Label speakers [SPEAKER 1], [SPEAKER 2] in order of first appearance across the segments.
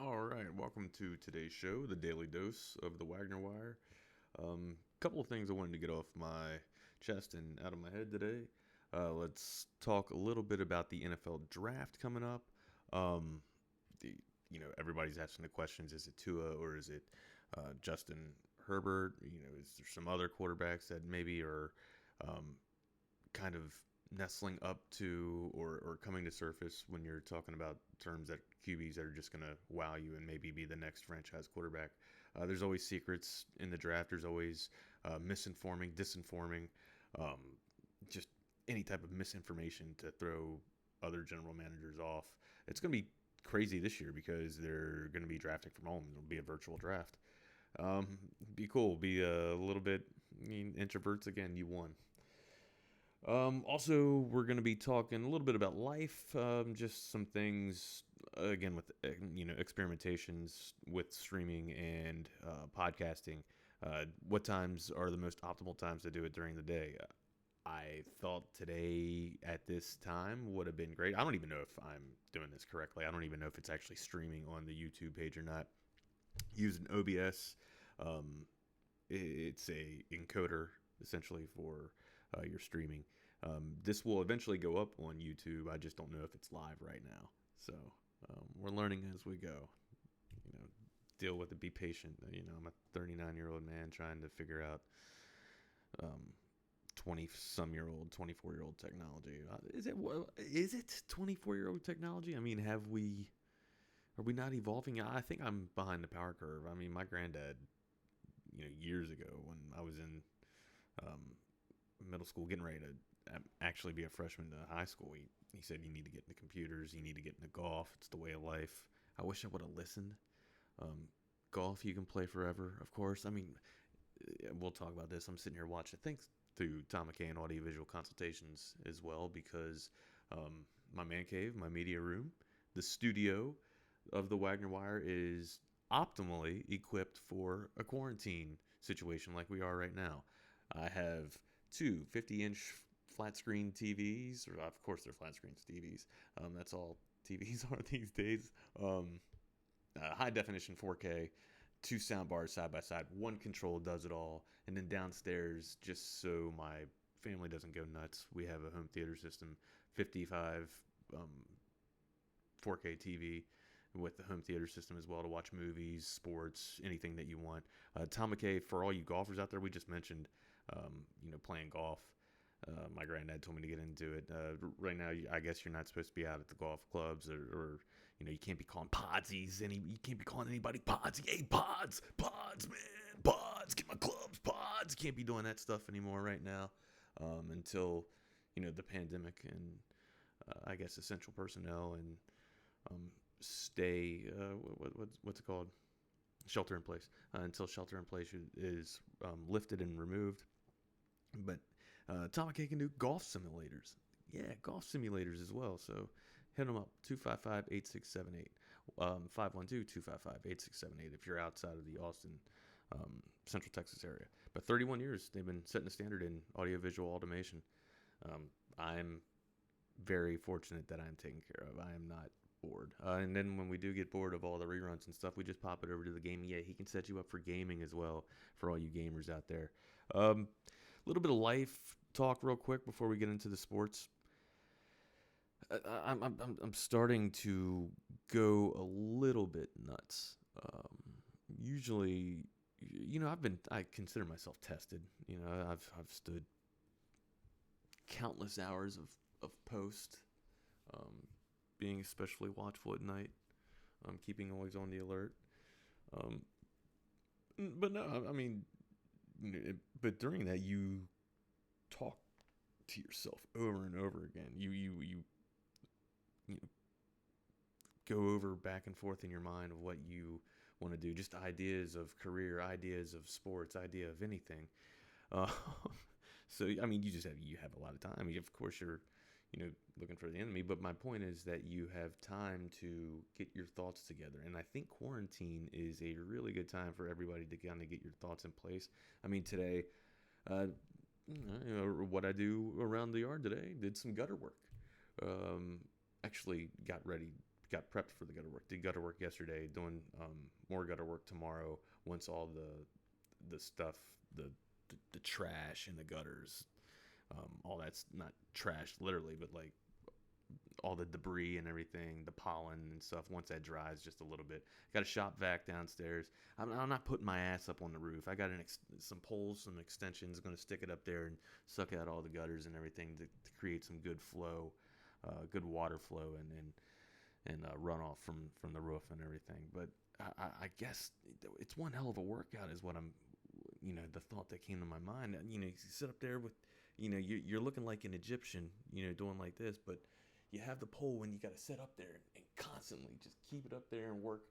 [SPEAKER 1] All right, welcome to today's show, the Daily Dose of the Wagner Wire. Couple of things I wanted to get off my chest and out of my head today. Let's talk a little bit about the NFL draft coming up. Um, Everybody's asking the questions: is it Tua or is it Justin Herbert? Is there some other quarterbacks that maybe are um, kind of nestling up to or coming to surface when you're talking about terms that QBs that are just going to wow you and maybe be the next franchise quarterback. There's always secrets in the draft. There's always misinforming, disinforming, um, just any type of misinformation to throw other general managers off. It's going to be crazy this year because they're going to be drafting from home. It'll be a virtual draft. Be cool. Be a little bit introverts again. You won. Also, we're going to be talking a little bit about life, just some things, again, with, experimentations with streaming and podcasting. What times are the most optimal times to do it during the day? I thought today at this time would have been great. I don't even know if I'm doing this correctly. I don't even know if it's actually streaming on the YouTube page or not. Using OBS. It's a encoder essentially for your streaming. This will eventually go up on YouTube. I just don't know if it's live right now. So we're learning as we go. You know, deal with it. Be patient. I'm a 39-year-old man trying to figure out 20-some-year-old, 24-year-old technology. Is it 24-year-old technology? I mean, are we not evolving? I think I'm behind the power curve. I mean, my granddad, years ago when I was in middle school, getting ready to actually be a freshman in high school, he said, you need to get into computers, you need to get into golf. It's the way of life. I wish I would have listened. Golf, you can play forever, of course. I mean, we'll talk about this. I'm sitting here watching, thanks to Tom McKay and Audiovisual Consultations as well, because my man cave, my media room, the studio of the Wagner Wire is optimally equipped for a quarantine situation like we are right now. I have two 50-inch flat screen TVs, or of course they're flat screen TVs. That's all TVs are these days. High definition 4K, two sound bars side by side. One control does it all, and then downstairs, just so my family doesn't go nuts, we have a home theater system, 55 4K TV with the home theater system as well to watch movies, sports, anything that you want. Tom McKay, for all you golfers out there, we just mentioned, playing golf. My granddad told me to get into it. Right now, I guess you're not supposed to be out at the golf clubs, or you can't be calling podsies. You can't be calling anybody podsy. Hey, pods, man, pods. Get my clubs, pods. Can't be doing that stuff anymore right now, until the pandemic and I guess essential personnel and stay. What's it called? Shelter in place until shelter in place is lifted and removed. But Tom McKay can do golf simulators. Yeah, golf simulators as well. So hit them up, 255-8678, 512-255-8678 if you're outside of the Austin, Central Texas area. But 31 years, they've been setting the standard in audiovisual automation. I'm very fortunate that I'm taken care of. I am not bored. And then when we do get bored of all the reruns and stuff, we just pop it over to the game. Yeah, he can set you up for gaming as well for all you gamers out there. A little bit of life talk real quick before we get into the sports. I'm starting to go a little bit nuts. Usually, I consider myself tested. I've stood countless hours of post, being especially watchful at night, keeping always on the alert. But no, I mean, but during that, you talk to yourself over and over again. You go over back and forth in your mind of what you want to do, just ideas of career, ideas of sports, idea of anything. Uh, so I mean, you have a lot of time. I mean, of course, you're looking for the enemy, but my point is that you have time to get your thoughts together, and I think quarantine is a really good time for everybody to kind of get your thoughts in place. I mean, today, what I do around the yard today, did some gutter work. Actually got ready got prepped for the gutter work. Did gutter work yesterday. Doing more gutter work tomorrow. Once all the stuff, the trash in the gutters, all that's not trash literally, but like all the debris and everything, the pollen and stuff. Once that dries just a little bit, got a shop vac downstairs. I'm not putting my ass up on the roof. I got some poles, some extensions. Going to stick it up there and suck out all the gutters and everything to create some good flow, good water flow and runoff from the roof and everything. But I guess it's one hell of a workout is what I'm, the thought that came to my mind. You sit up there with, you're looking like an Egyptian, doing like this, but you have the pole and you got to sit up there and constantly just keep it up there and work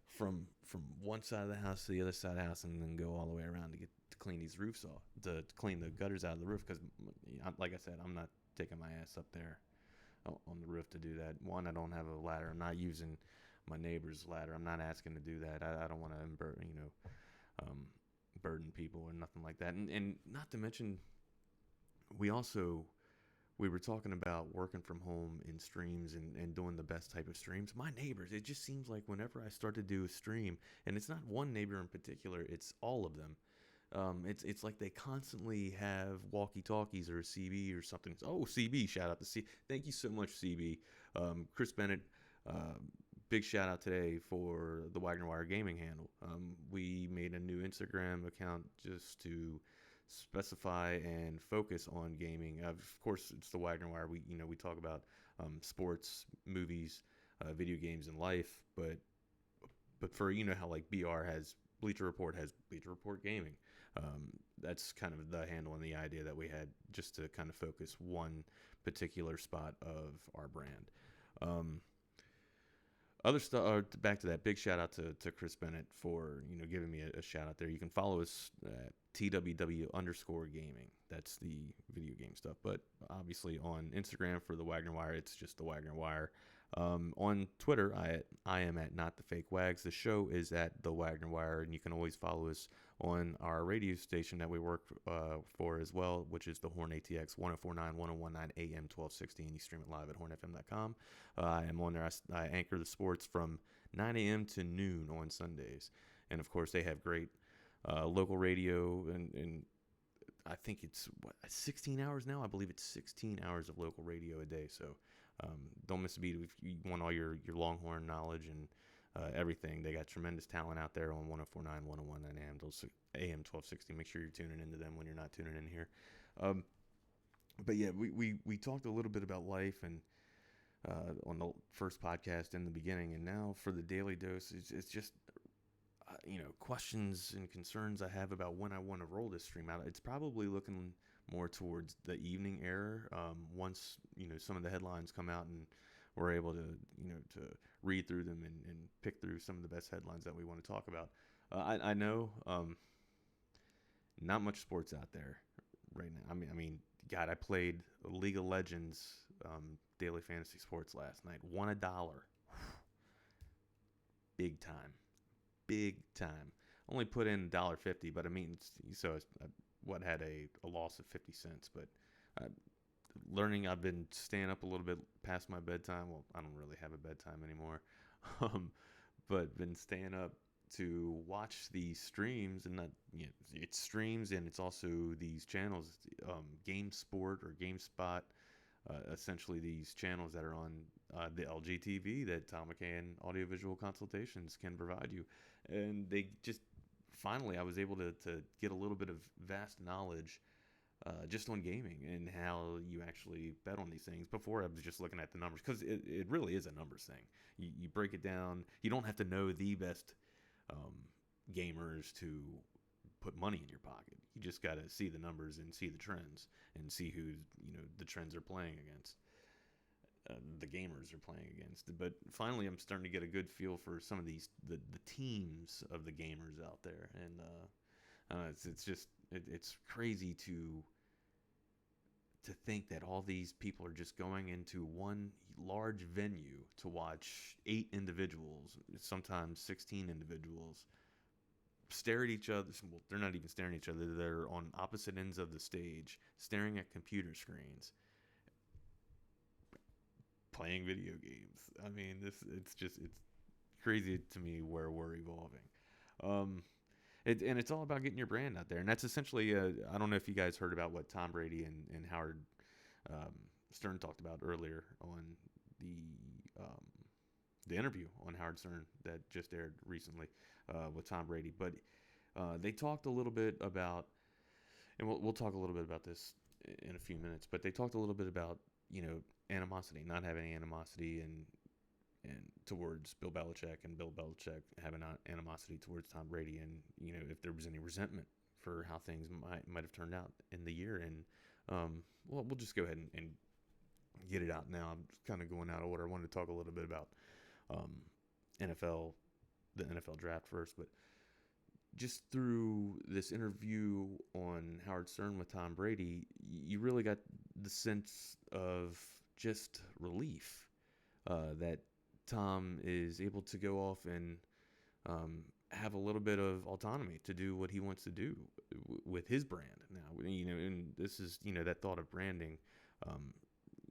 [SPEAKER 1] from one side of the house to the other side of the house and then go all the way around to clean these roofs off, to clean the gutters out of the roof. Because, like I said, I'm not taking my ass up there on the roof to do that. One, I don't have a ladder. I'm not using my neighbor's ladder. I'm not asking to do that. I don't want to, burden people or nothing like that. And not to mention, we were talking about working from home in streams and doing the best type of streams. My neighbors, it just seems like whenever I start to do a stream, and it's not one neighbor in particular, it's all of them. It's like they constantly have walkie-talkies or a CB or something. Oh, CB, shout out to C. Thank you so much, CB. Chris Bennett, big shout out today for the Wagner Wire gaming handle. We made a new Instagram account just to specify and focus on gaming. Of course, it's the Wagner Wire. We talk about sports, movies, video games, and life. But for how like BR has Bleacher Report has Bleacher Report Gaming. That's kind of the handle and the idea that we had, just to kind of focus one particular spot of our brand. Other stuff. Back to that. Big shout out to Chris Bennett for giving me a shout out there. You can follow us at TWW_gaming. That's the video game stuff. But obviously on Instagram for the Wagner Wire, it's just the Wagner Wire. On Twitter, I am at Not the Fake Wags. The show is at the Wagner Wire, and you can always follow us on our radio station that we work for as well, which is the Horn ATX 1049 1019 AM 1260, and you stream it live at hornfm.com. I am on there. I anchor the sports from 9 a.m. to noon on Sundays, and of course they have great local radio, and I think it's 16 hours now. I believe it's 16 hours of local radio a day. So don't miss a beat if you want all your Longhorn knowledge and everything. They got tremendous talent out there on 1049, 1019 AM 1260. Make sure you're tuning into them when you're not tuning in here. But yeah, we talked a little bit about life and on the first podcast in the beginning, and now for the daily dose, it's just questions and concerns I have about when I want to roll this stream out. It's probably looking more towards the evening era. Once some of the headlines come out and we're able to to read through them and pick through some of the best headlines that we want to talk about. I know not much sports out there right now. I mean, God, I played League of Legends daily fantasy sports last night. Won $1. Big time. Only put in $1.50, but I mean, I had a loss of 50 cents. But learning, I've been staying up a little bit past my bedtime. Well, I don't really have a bedtime anymore, but been staying up to watch these streams, and not it's streams, and it's also these channels, GameSport or GameSpot. Essentially these channels that are on the LG TV that Tom McCann Audiovisual Consultations can provide you. And they just, finally, I was able to get a little bit of vast knowledge just on gaming and how you actually bet on these things. Before, I was just looking at the numbers, because it really is a numbers thing. You break it down. You don't have to know the best gamers to put money in your pocket. You just got to see the numbers and see the trends and see who the trends are playing against, the gamers are playing against. But finally, I'm starting to get a good feel for some of the teams of the gamers out there, and it's crazy to think that all these people are just going into one large venue to watch 8 individuals, sometimes 16 individuals, stare at each other. Well, they're not even staring at each other. They're on opposite ends of the stage, staring at computer screens, playing video games. I mean, it's crazy to me where we're evolving. Um, and it's all about getting your brand out there, and that's essentially. I don't know if you guys heard about what Tom Brady and Howard um, Stern talked about earlier on the um, the interview on Howard Stern that just aired recently with Tom Brady. But they talked a little bit about, and we'll talk a little bit about this in a few minutes. But they talked a little bit about animosity, not having animosity, and towards Bill Belichick, and Bill Belichick having animosity towards Tom Brady, and if there was any resentment for how things might have turned out in the year. And well, we'll just go ahead and get it out now. I'm kind of going out of order. I wanted to talk a little bit about um, NFL, the NFL draft first, but just through this interview on Howard Stern with Tom Brady, you really got the sense of just relief that Tom is able to go off and have a little bit of autonomy to do what he wants to do with his brand now. And this is that thought of branding,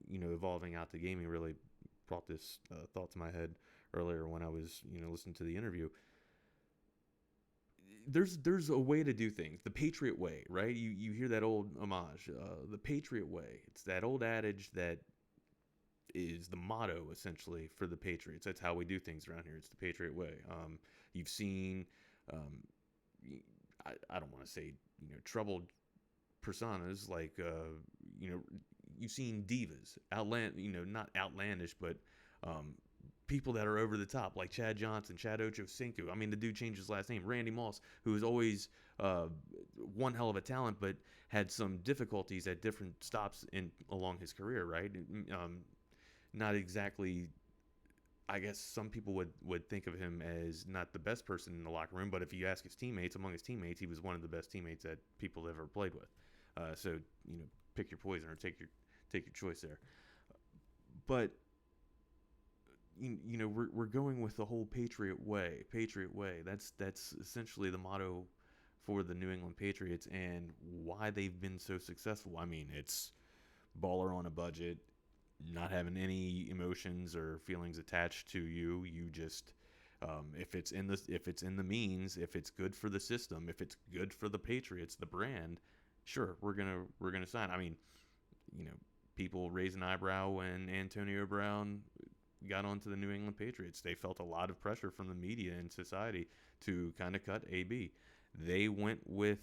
[SPEAKER 1] evolving out to gaming really brought this thought to my head earlier when I was listening to the interview. There's a way to do things, the Patriot way, right? You hear that old homage, the Patriot way. It's that old adage that is the motto essentially for the Patriots. That's how we do things around here. It's the Patriot way. You've seen, I don't want to say troubled personas like you've seen divas, not outlandish, but people that are over the top, like Chad Johnson, Chad Ochocinco. I mean, the dude changed his last name. Randy Moss, who was always one hell of a talent, but had some difficulties at different stops along his career, right? Not exactly, I guess some people would think of him as not the best person in the locker room, but if you ask among his teammates, he was one of the best teammates that people have ever played with. So, pick your poison or take your choice there. But we're going with the whole Patriot way. That's essentially the motto for the New England Patriots and why they've been so successful. I mean, it's baller on a budget, not having any emotions or feelings attached to you. You just if it's in the means, if it's good for the system, if it's good for the Patriots, the brand, sure, we're gonna sign. I mean, people raised an eyebrow when Antonio Brown got onto the New England Patriots. They felt a lot of pressure from the media and society to kind of cut AB. They went with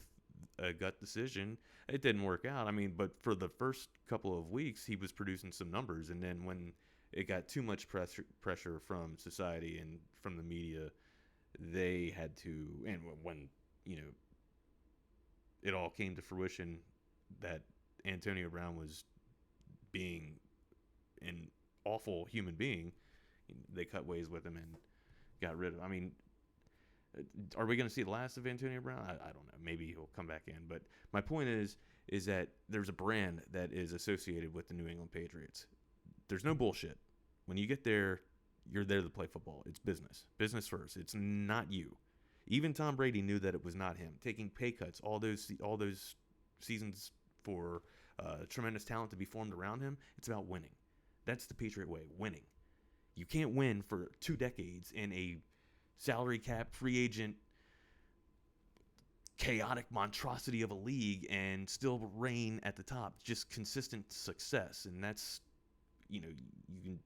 [SPEAKER 1] a gut decision. It didn't work out. I mean, but for the first couple of weeks, he was producing some numbers, and then when it got too much pressure from society and from the media, they had to. And when it all came to fruition that Antonio Brown was being an awful human being, they cut ways with him and got rid of him. I mean, are we going to see the last of Antonio Brown? I don't know. Maybe he'll come back in. But my point is that there's a brand that is associated with the New England Patriots. There's no bullshit. When you get there, you're there to play football. It's business. Business first. It's not you. Even Tom Brady knew that it was not him. Taking pay cuts, all those seasons for tremendous talent to be formed around him, it's about winning. That's the Patriot way, winning. You can't win for 2 decades in a salary cap, free agent, chaotic monstrosity of a league and still reign at the top. Just consistent success. And that's, you can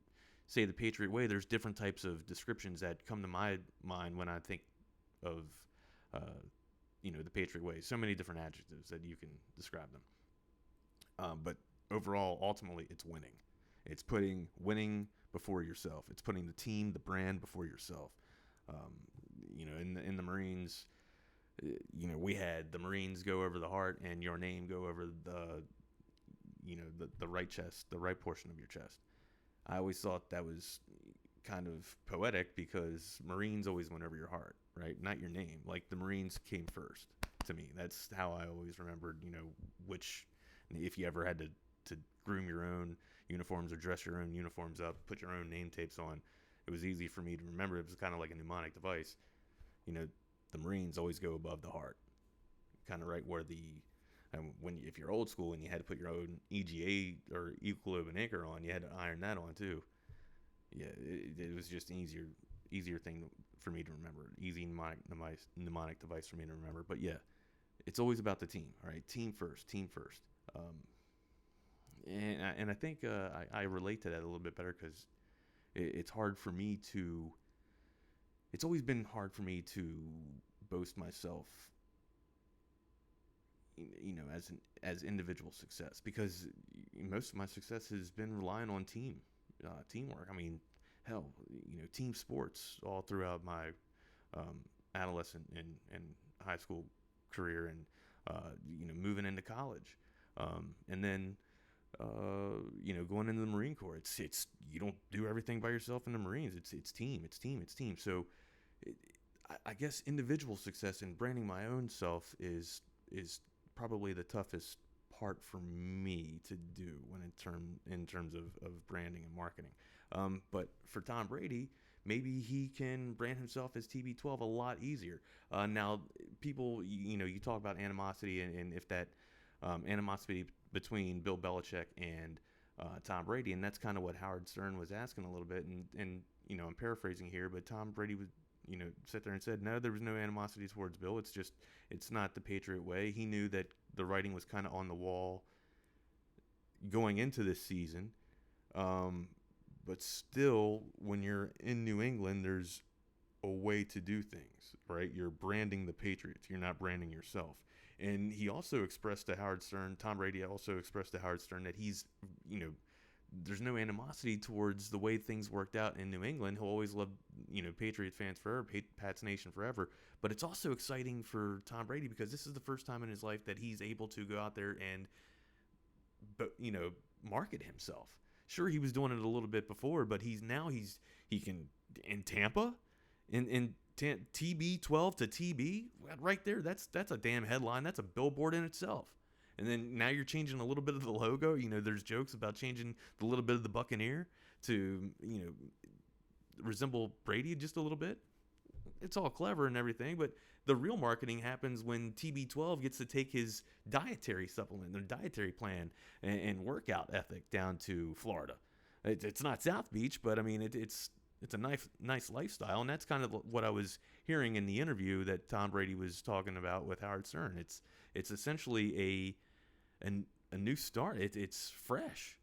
[SPEAKER 1] say the Patriot way. There's different types of descriptions that come to my mind when I think of, the Patriot way. So many different adjectives that you can describe them. But overall, ultimately, it's winning. It's putting winning before yourself. It's putting the team, the brand before yourself. In the Marines, we had the Marines go over the heart and your name go over the right chest, the right portion of your chest. I always thought that was kind of poetic because Marines always went over your heart, right? Not your name. Like the Marines came first to me. That's how I always remembered, which if you ever had to groom your own uniforms or dress your own uniforms up, put your own name tapes on, it was easy for me to remember. It was kind of like a mnemonic device. The Marines always go above the heart, kind of right where if you're old school and you had to put your own EGA or equilibrium anchor on, you had to iron that on too. Yeah, it was just an easier thing for me to remember. Easy mnemonic device for me to remember. But yeah, it's always about the team. All right, team first, team first. And I think I relate to that a little bit better because it's hard for me to. It's always been hard for me to boast myself, as individual success because most of my success has been relying on teamwork. I mean, hell, team sports all throughout my adolescent and high school career, and moving into college, and then going into the Marine Corps. It's you don't do everything by yourself in the Marines. It's team. It's team. It's team. So, it, I guess individual success and branding my own self is probably the toughest part for me to do when in terms of branding and marketing. But for Tom Brady, maybe he can brand himself as TB12 a lot easier. Now, people, you talk about animosity, and if that animosity between Bill Belichick and Tom Brady, and that's kind of what Howard Stern was asking a little bit, and I'm paraphrasing here, but Tom Brady was sat there and said, no, there was no animosity towards Bill. It's not the Patriot way. He knew that the writing was kind of on the wall going into this season. But still, when you're in New England, there's a way to do things, right? You're branding the Patriots. You're not branding yourself. And he also expressed to Howard Stern, Tom Brady also expressed to Howard Stern that he's, there's no animosity towards the way things worked out in New England. He'll always love, Patriot fans forever, Pats Nation forever. But it's also exciting for Tom Brady because this is the first time in his life that he's able to go out there and, market himself. Sure, he was doing it a little bit before, but he can in Tampa, in TB12 to TB right there. That's a damn headline. That's a billboard in itself. And then now you're changing a little bit of the logo. There's jokes about changing the little bit of the Buccaneer to, resemble Brady just a little bit. It's all clever and everything, but the real marketing happens when TB12 gets to take his dietary supplement, their dietary plan, and workout ethic down to Florida. It's not South Beach, but I mean, it's a nice lifestyle, and that's kind of what I was hearing in the interview that Tom Brady was talking about with Howard Stern. It's essentially a new start. It's fresh.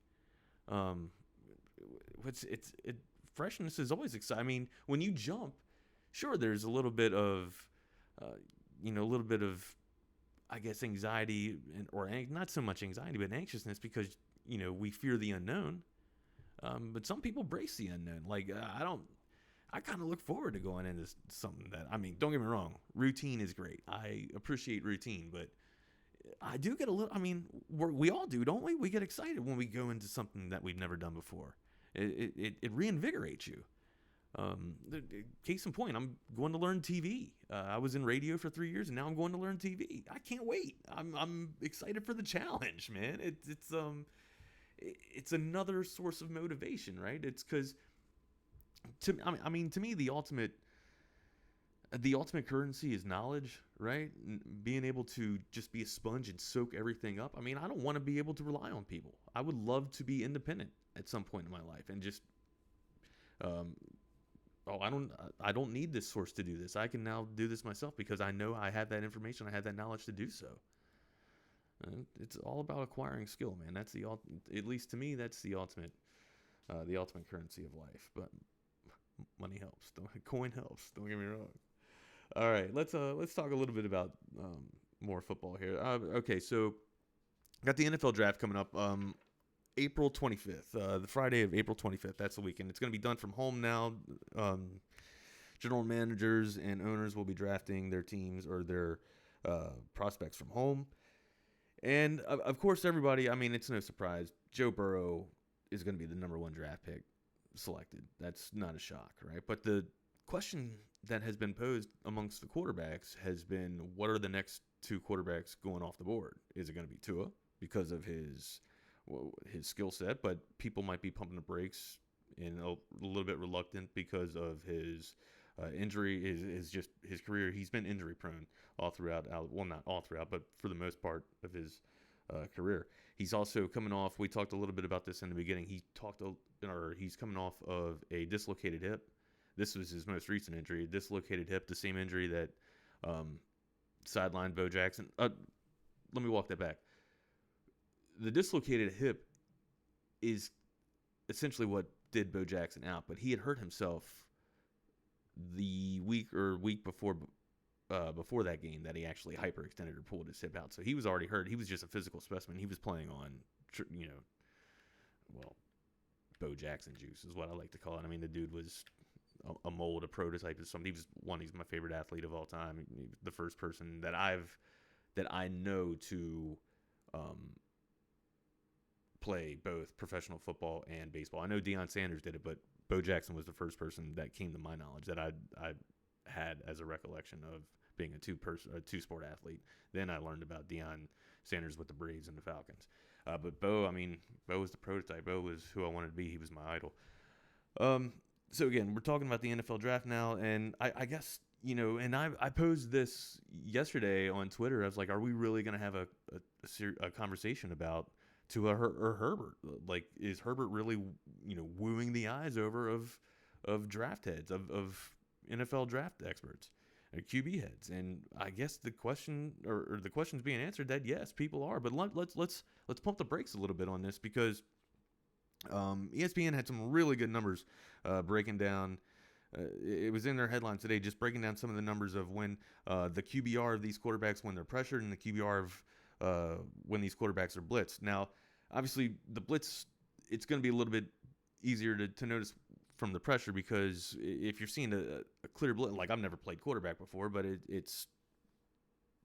[SPEAKER 1] Freshness is always exciting. I mean, when you jump, sure, there's a little bit of, I guess, anxiety or not so much anxiety, but anxiousness because we fear the unknown. But some people brace the unknown. Like I kind of look forward to going into something that, I mean, don't get me wrong, routine is great. I appreciate routine, but I do get a little, I mean, we all do, don't we? We get excited when we go into something that we've never done before. It reinvigorates you. Case in point, I'm going to learn TV. I was in radio for 3 years, and now I'm going to learn TV. I can't wait. I'm excited for the challenge, man. It's another source of motivation, right? It's because to me, the ultimate currency is knowledge, right? Being able to just be a sponge and soak everything up. I mean, I don't want to be able to rely on people. I would love to be independent at some point in my life and just, I don't need this source to do this. I can now do this myself because I know I have that information. I have that knowledge to do so. It's all about acquiring skill, man. That's at least to me, that's the ultimate currency of life. But money helps. Coin helps. Don't get me wrong. All right, let's talk a little bit about more football here. Okay, so got the NFL draft coming up. April 25th, the Friday of April 25th. That's the weekend. It's going to be done from home now. General managers and owners will be drafting their teams or their prospects from home. And, of course, everybody, I mean, it's no surprise. Joe Burrow is going to be the number one draft pick selected. That's not a shock, right? But the question that has been posed amongst the quarterbacks has been, what are the next two quarterbacks going off the board? Is it going to be Tua because of his skill set, but people might be pumping the brakes and a little bit reluctant because of his injury, is just his career. He's been injury prone all throughout. Well, not all throughout, but for the most part of his career. He's also coming off. We talked a little bit about this in the beginning. He's coming off of a dislocated hip. This was his most recent injury. Dislocated hip, the same injury that sidelined Bo Jackson. Let me walk that back. The dislocated hip is essentially what did Bo Jackson out, but he had hurt himself the week before that game that he actually hyperextended or pulled his hip out. So he was already hurt. He was just a physical specimen. He was playing on, Bo Jackson juice is what I like to call it. I mean, the dude was a mold, a prototype of something. He's my favorite athlete of all time. He was the first person that I know to play both professional football and baseball. I know Deion Sanders did it, but Bo Jackson was the first person that came to my knowledge that I had as a recollection of being a two-sport athlete. Then I learned about Deion Sanders with the Braves and the Falcons. But Bo was the prototype. Bo was who I wanted to be. He was my idol. So again, we're talking about the NFL draft now, and I guess, and I posed this yesterday on Twitter. I was like, are we really going to have a conversation about Tua or Herbert? Like, is Herbert really, wooing the eyes over of draft heads, of NFL draft experts, or QB heads? And I guess the question or the question's being answered that yes, people are. But let's pump the brakes a little bit on this, because ESPN had some really good numbers breaking down. It was in their headlines today, just breaking down some of the numbers of when the QBR of these quarterbacks when they're pressured, and the QBR of when these quarterbacks are blitzed. Now, obviously, the blitz, it's going to be a little bit easier to notice from the pressure, because if you're seeing a clear blitz, like, I've never played quarterback before, but it's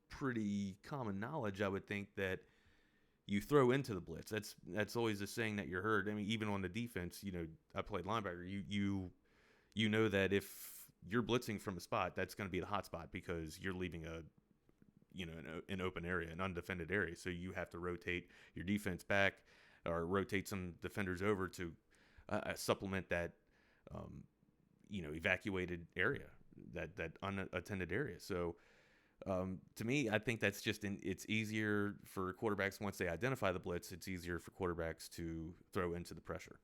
[SPEAKER 1] pretty common knowledge, I would think, that you throw into the blitz. That's always a saying that you're heard. I mean, even on the defense, I played linebacker. You know that if you're blitzing from a spot, that's going to be the hot spot, because you're leaving an open area, an undefended area. So you have to rotate your defense back, or rotate some defenders over to supplement that, evacuated area, that unattended area. So to me, I think that's it's easier for quarterbacks once they identify the blitz. It's easier for quarterbacks to throw into the pressure.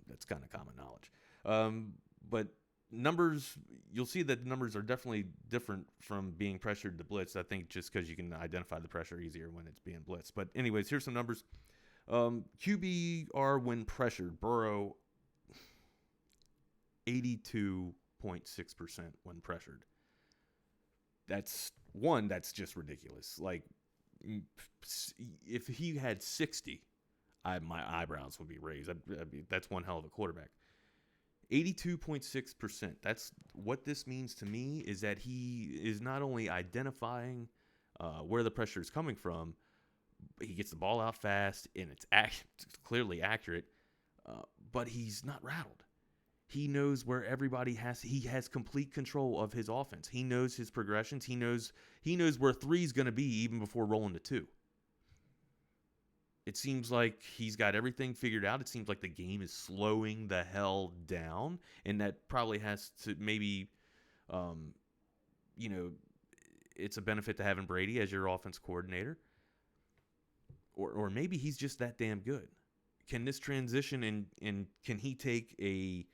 [SPEAKER 1] That's kind of common knowledge. But numbers, you'll see that the numbers are definitely different from being pressured to blitz. I think just because you can identify the pressure easier when it's being blitzed. But anyways, here's some numbers. QBR when pressured, Burrow 82.6% when pressured. That's just ridiculous. Like, if he had 60, my eyebrows would be raised. That's one hell of a quarterback. 82.6%. That's what this means to me, is that he is not only identifying where the pressure is coming from, he gets the ball out fast, and it's clearly accurate, but he's not rattled. He knows where he has complete control of his offense. He knows his progressions. He knows where 3 is going to be even before rolling to 2. It seems like he's got everything figured out. It seems like the game is slowing the hell down, and that probably has to maybe, it's a benefit to having Brady as your offense coordinator. Or maybe he's just that damn good. Can this transition and can he take a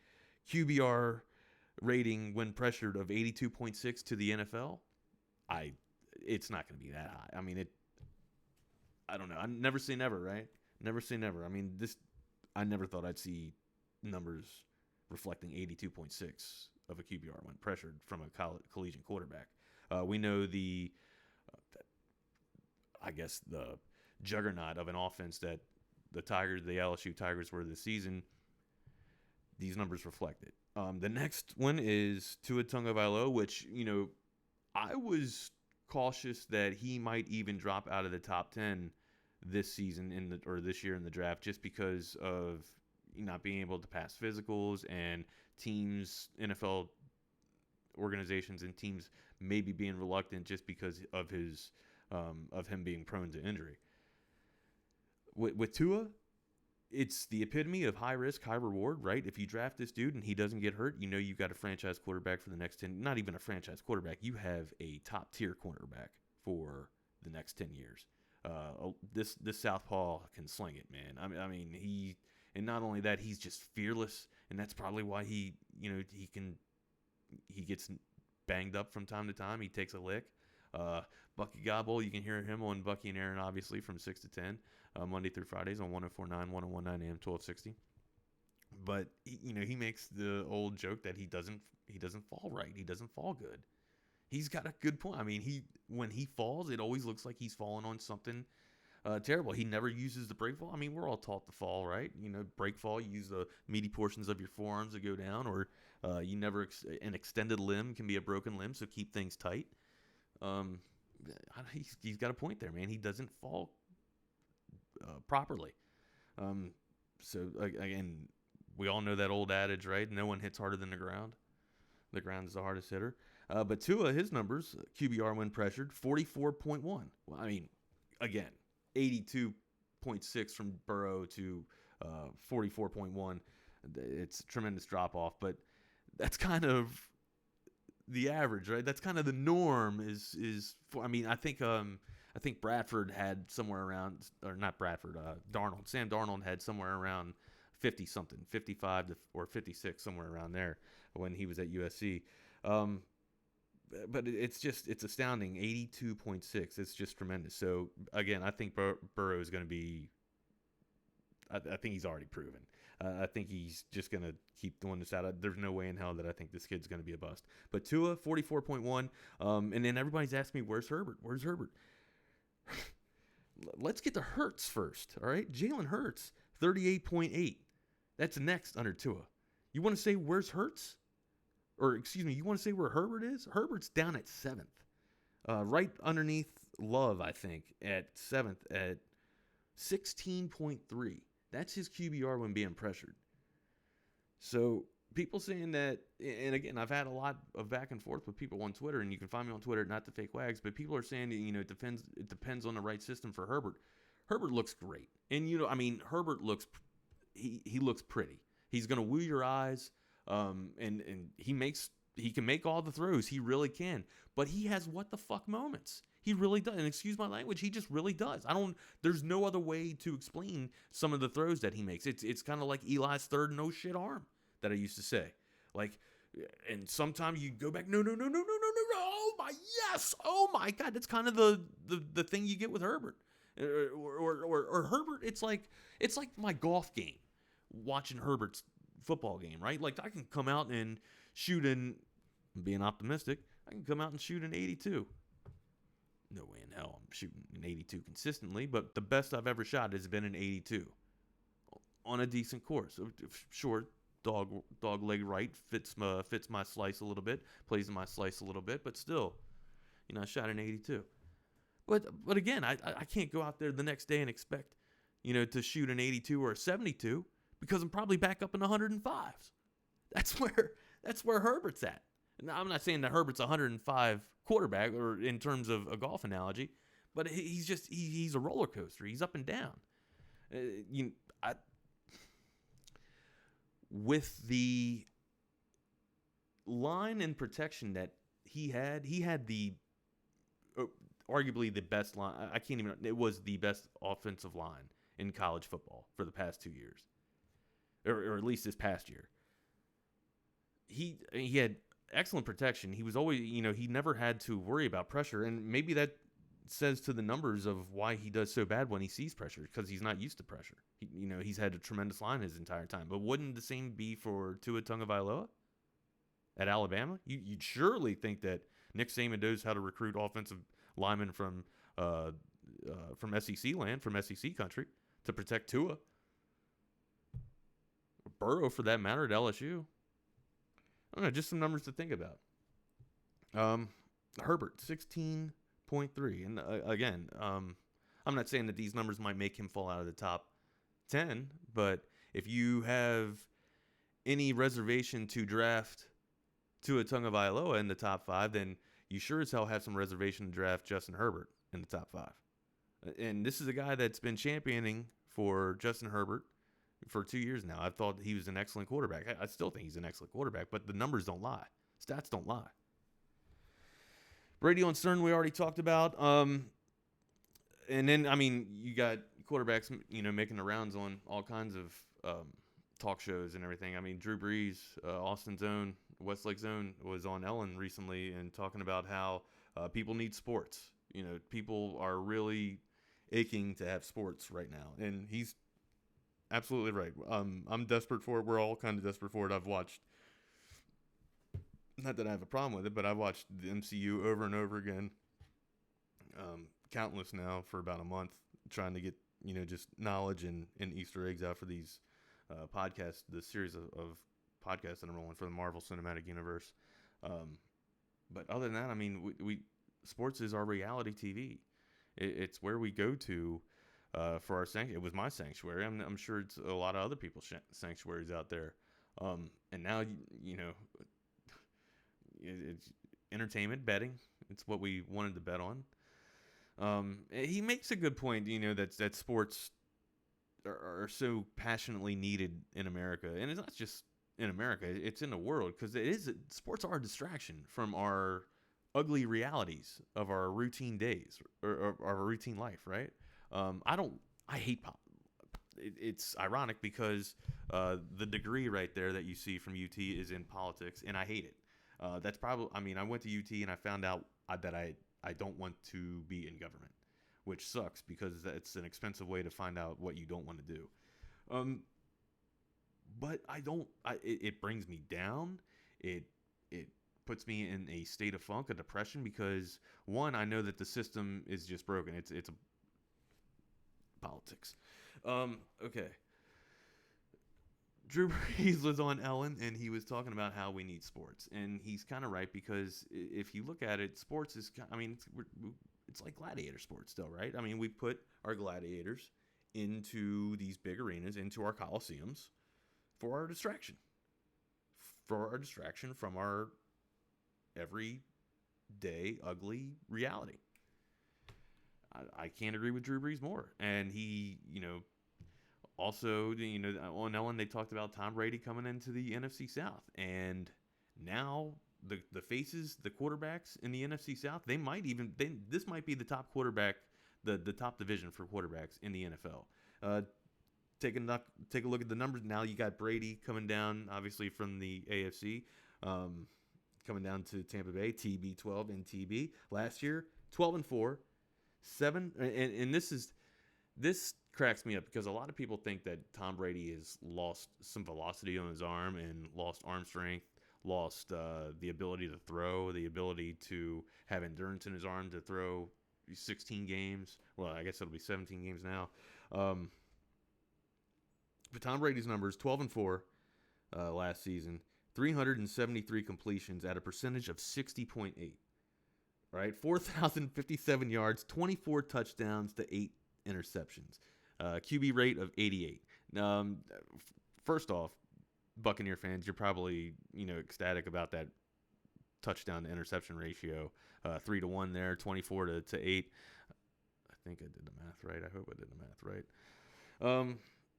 [SPEAKER 1] QBR rating when pressured of 82.6 to the NFL? It's not going to be that high. I mean, I don't know. I never say never, right? Never say never. I mean, I never thought I'd see numbers reflecting 82.6 of a QBR when pressured from a collegiate quarterback. We know the juggernaut of an offense that the LSU Tigers were this season. These numbers reflect it. The next one is Tua Tagovailoa, which, I was cautious that he might even drop out of the top 10 this season or this year in the draft, just because of not being able to pass physicals, and teams, NFL organizations and teams maybe being reluctant just because of him being prone to injury. With Tua, it's the epitome of high risk, high reward, right? If you draft this dude and he doesn't get hurt, you've got a franchise quarterback for the next 10, not even a franchise quarterback. You have a top tier quarterback for the next 10 years. This southpaw can sling it, man. I mean, and not only that, he's just fearless, and that's probably why he gets banged up from time to time. He takes a lick. Bucky Gobble, you can hear him on Bucky and Aaron, obviously, from 6 to 10, Monday through Fridays on 104.9, 101.9 AM, 1260. But he makes the old joke that he doesn't fall right. He doesn't fall good. He's got a good point. I mean, when he falls, it always looks like he's falling on something terrible. He never uses the break fall. I mean, we're all taught to fall, right? Break fall, you use the meaty portions of your forearms to go down, or an extended limb can be a broken limb, so keep things tight. He's got a point there, man. He doesn't fall properly. So, again, we all know that old adage, right? No one hits harder than the ground. The ground is the hardest hitter. But Tua, his numbers, QBR when pressured, 44.1. Well, I mean, again, 82.6 from Burrow to 44.1. It's a tremendous drop-off, but that's kind of the average, right? That's kind of the norm I mean, I think Bradford had somewhere around, or not Bradford, Sam Darnold had somewhere around 50-something, 55 or 56, somewhere around there when he was at USC. But it's astounding, 82.6. It's just tremendous. So, again, I think Burrow is going to be, I think he's already proven. I think he's just going to keep doing this out. There's no way in hell that I think this kid's going to be a bust. But Tua, 44.1. And then everybody's asking me, where's Herbert? Where's Herbert? Let's get to Hurts first, all right? Jalen Hurts, 38.8. That's next under Tua. You want to say where's Hurts? Or, excuse me, you want to say where Herbert is? Herbert's down at 7th. Right underneath Love, I think, at 7th at 16.3. That's his QBR when being pressured. So, people saying that, and again, I've had a lot of back and forth with people on Twitter, and you can find me on Twitter, not the fake wags, but people are saying that, it depends on the right system for Herbert. Herbert looks great. And, Herbert looks, he looks pretty. He's going to woo your eyes. And he can make all the throws. He really can. But he has what the fuck moments. He really does. And excuse my language, he just really does. There's no other way to explain some of the throws that he makes. It's kind of like Eli's third no shit arm that I used to say. Like, and sometimes you go back, no. Oh my, yes. Oh my God. That's kind of the thing you get with Herbert. Or Herbert, it's like my golf game, watching Herbert's football game, right? Like, I can come out and shoot being optimistic, I can come out and shoot an 82. No way in hell I'm shooting an 82 consistently, but the best I've ever shot has been an 82 on a decent course. Short, dog leg right, fits my slice a little bit, plays in my slice a little bit, but still, I shot an 82. But again, I can't go out there the next day and expect, to shoot an 82 or a 72, because I'm probably back up in the 105s. That's where Herbert's at. Now, I'm not saying that Herbert's a 105 quarterback, or in terms of a golf analogy, but he's a roller coaster. He's up and down. With the line and protection that he had the arguably the best line. It was the best offensive line in college football for the past 2 years. Or at least this past year. He had excellent protection. He was always, he never had to worry about pressure. And maybe that says to the numbers of why he does so bad when he sees pressure, because he's not used to pressure. He's had a tremendous line his entire time. But wouldn't the same be for Tua Tagovailoa at Alabama? You'd surely think that Nick Saban knows how to recruit offensive linemen from SEC land, from SEC country, to protect Tua. Burrow, for that matter, at LSU. I don't know, just some numbers to think about. Herbert, 16.3. And again, I'm not saying that these numbers might make him fall out of the top 10, but if you have any reservation to draft Tua Tagovailoa in the top 5, then you sure as hell have some reservation to draft Justin Herbert in the top 5. And this is a guy that's been championing for Justin Herbert for 2 years now. I thought he was an excellent quarterback. I still think he's an excellent quarterback, but the numbers don't lie. Stats don't lie. Brady on Stern, we already talked about. And then I mean, you got quarterbacks, making the rounds on all kinds of talk shows and everything. I mean, Drew Brees, Austin's own, Westlake's own, was on Ellen recently and talking about how people need sports. People are really aching to have sports right now, and he's absolutely right. I'm desperate for it. We're all kind of desperate for it. I've watched, not that I have a problem with it, but I've watched the MCU over and over again, countless now for about a month, trying to get just knowledge and Easter eggs out for these podcasts, the series of podcasts that I'm rolling for the Marvel Cinematic Universe. But other than that, I mean, we sports is our reality TV. It's where we go to for our sanctuary. It was my sanctuary. I'm sure it's a lot of other people's sanctuaries out there. And now, it's entertainment, betting. It's what we wanted to bet on. He makes a good point, that sports are so passionately needed in America, and it's not just in America; it's in the world, because sports are a distraction from our ugly realities of our routine days or our routine life, right? I hate pop. It's ironic because the degree right there that you see from UT is in politics, and I hate it. That's probably. I mean, I went to UT and I found out that I don't want to be in government, which sucks because it's an expensive way to find out what you don't want to do. But I don't. It brings me down. It puts me in a state of funk, a depression, because one, I know that the system is just broken. It's a politics. Okay. Drew Brees was on Ellen, and he was talking about how we need sports, and he's kind of right, because if you look at it, sports is, I mean, it's like gladiator sports still, right? I mean, we put our gladiators into these big arenas, into our coliseums, for our distraction, from our everyday ugly reality. I can't agree with Drew Brees more, and he, also, on Ellen, they talked about Tom Brady coming into the NFC South, and now the faces, the quarterbacks in the NFC South, this might be the top quarterback, the top division for quarterbacks in the NFL. Take a look at the numbers. Now you got Brady coming down, obviously from the AFC, coming down to Tampa Bay, TB12 and TB. Last year, 12-4, 7, and this cracks me up, because a lot of people think that Tom Brady has lost some velocity on his arm and lost arm strength, lost the ability to throw, the ability to have endurance in his arm to throw 16 games. Well, I guess it'll be 17 games now. But Tom Brady's numbers, 12-4 last season, 373 completions at a percentage of 60.8. Right, 4,057 yards, 24 touchdowns to 8 interceptions. QB rate of 88. First off, Buccaneer fans, you're probably ecstatic about that touchdown to interception ratio, 3-1 there, 24 to 8. I think I did the math right. I hope I did the math right.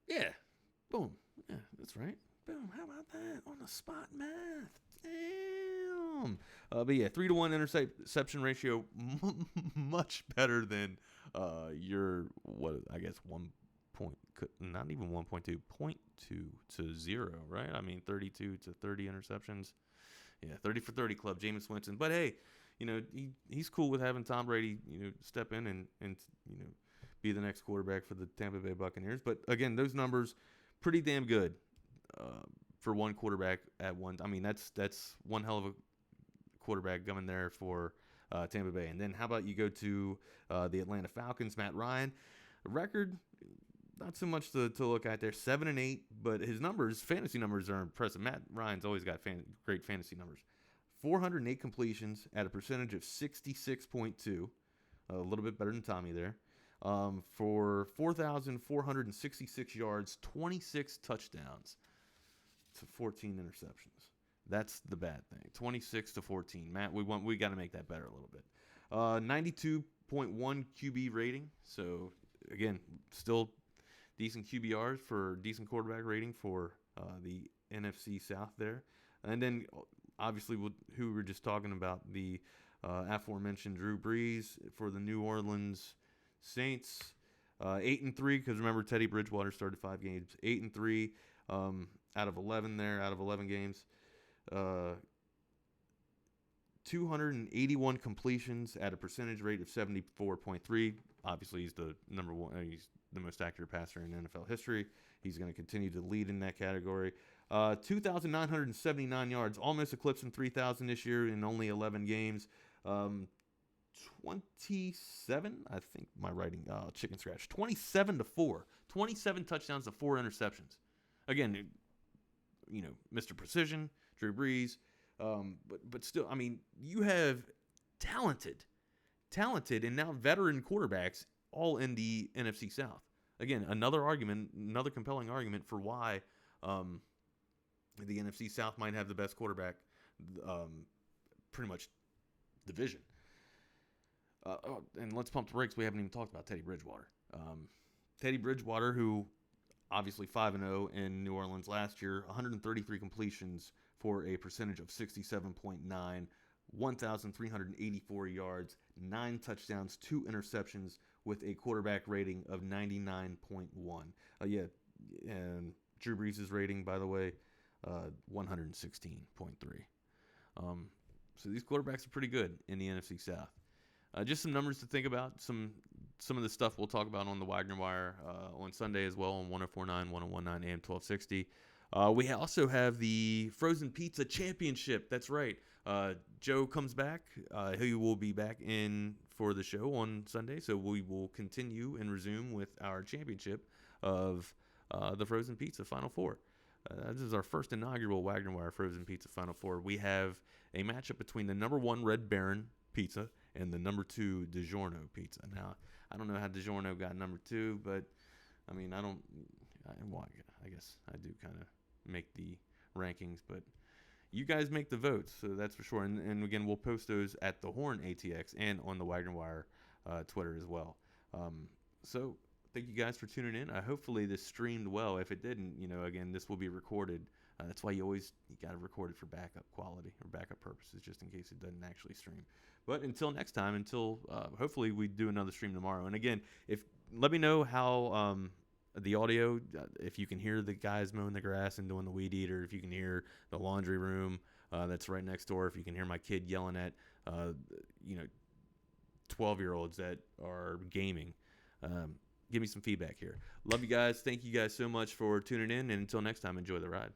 [SPEAKER 1] Yeah, boom. Yeah, that's right. Boom. How about that on the spot math? Damn. But yeah, 3-1 interception ratio, much better than your, I guess 1 point, not even 1.2, 0.2 to 0, right? I mean, 32 to 30 interceptions. Yeah, 30 for 30 club, Jameis Winston. But hey, he's cool with having Tom Brady, step in and be the next quarterback for the Tampa Bay Buccaneers. But again, those numbers, pretty damn good for one quarterback at one. I mean, that's one hell of a quarterback coming there for Tampa Bay. And then how about you go to the Atlanta Falcons, Matt Ryan. Record, not so much to look at there, 7-8, but his numbers, fantasy numbers, are impressive. Matt Ryan's always got great fantasy numbers. 408 completions at a percentage of 66.2, a little bit better than Tommy there. For 4,466 yards, 26 touchdowns to 14 interceptions. That's the bad thing. 26-14. Matt, we got to make that better a little bit. 92.1 QB rating. So again, still decent QBRs for decent quarterback rating for the NFC South there. And then obviously who we were just talking about, the aforementioned Drew Brees for the New Orleans Saints 8-3, because remember Teddy Bridgewater started 5 games. 8-3 out of 11 there, out of 11 games. 281 completions at a percentage rate of 74.3. Obviously, he's the number one. He's the most accurate passer in NFL history. He's going to continue to lead in that category. 2,979 yards, almost eclipsing 3,000 this year in only 11 games. 27, I think my writing, chicken scratch. 27-4. 27 touchdowns to 4 interceptions. Again, Mr. Precision, Drew Brees. But still, I mean, you have talented, and now veteran quarterbacks all in the NFC South. Again, another compelling argument for why the NFC South might have the best quarterback, pretty much division. And let's pump the brakes. We haven't even talked about Teddy Bridgewater. Teddy Bridgewater, who obviously 5-0 in New Orleans last year, 133 completions for a percentage of 67.9, 1,384 yards, 9 touchdowns, 2 interceptions with a quarterback rating of 99.1. And Drew Brees' rating, by the way, 116.3. So these quarterbacks are pretty good in the NFC South. Just some numbers to think about. Some of the stuff we'll talk about on the Wagner Wire on Sunday as well on 104.9, 101.9 AM 1260. We also have the Frozen Pizza Championship. That's right. Joe comes back. He will be back in for the show on Sunday. So we will continue and resume with our championship of the Frozen Pizza Final Four. This is our first inaugural Wagner Wire Frozen Pizza Final Four. We have a matchup between the number 1 Red Baron Pizza and the number 2 DiGiorno Pizza. Now, I don't know how DiGiorno got number 2, but I mean, I guess I do kind of make the rankings, but you guys make the votes, so that's for sure. And again, we'll post those at the Horn ATX and on the Wagner Wire Twitter as well. So thank you guys for tuning in. Hopefully this streamed well. If it didn't, again, this will be recorded. That's why you got to record it for backup quality or backup purposes, just in case it doesn't actually stream. But until next time, hopefully we do another stream tomorrow. And again, let me know how the audio, if you can hear the guys mowing the grass and doing the weed eater, if you can hear the laundry room that's right next door, if you can hear my kid yelling at 12-year-olds that are gaming. Give me some feedback here. Love you guys. Thank you guys so much for tuning in. And until next time, enjoy the ride.